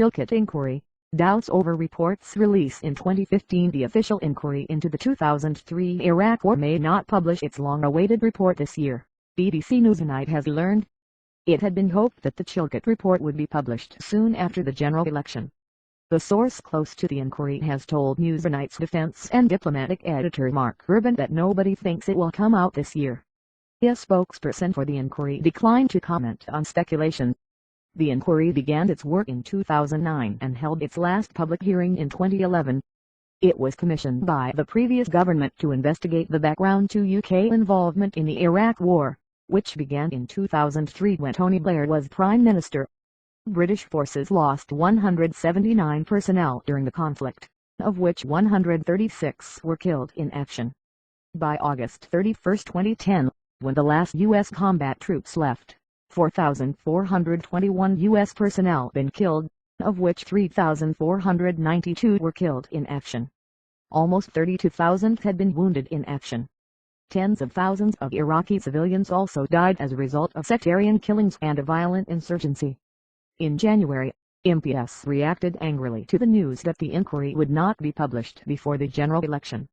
Chilcot Inquiry, doubts over reports released in 2015. The official inquiry into the 2003 Iraq War may not publish its long-awaited report this year, BBC Newsnight has learned. It had been hoped that the Chilcot Report would be published soon after the general election. The source close to the inquiry has told Newsnight's defense and diplomatic editor Mark Urban that nobody thinks it will come out this year. A spokesperson for the inquiry declined to comment on speculation. The inquiry began its work in 2009 and held its last public hearing in 2011. It was commissioned by the previous government to investigate the background to UK involvement in the Iraq War, which began in 2003 when Tony Blair was Prime Minister. British forces lost 179 personnel during the conflict, of which 136 were killed in action. By August 31, 2010, when the last U.S. combat troops left, 4,421 U.S. personnel been killed, of which 3,492 were killed in action. Almost 32,000 had been wounded in action. Tens of thousands of Iraqi civilians also died as a result of sectarian killings and a violent insurgency. In January, MPs reacted angrily to the news that the inquiry would not be published before the general election.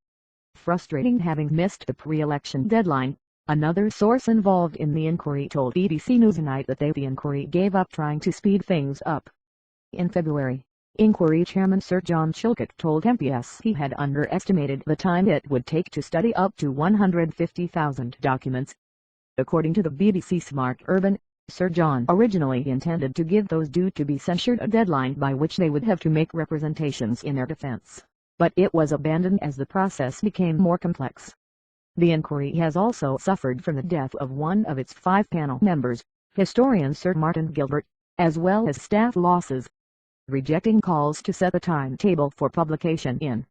Frustrating having missed the pre-election deadline, another source involved in the inquiry told BBC Newsnight that the inquiry gave up trying to speed things up. In February, inquiry chairman Sir John Chilcot told MPs he had underestimated the time it would take to study up to 150,000 documents. According to the BBC's Mark Urban, Sir John originally intended to give those due to be censured a deadline by which they would have to make representations in their defense, but it was abandoned as the process became more complex. The inquiry has also suffered from the death of one of its 5 panel members, historian Sir Martin Gilbert, as well as staff losses. Rejecting calls to set a timetable for publication in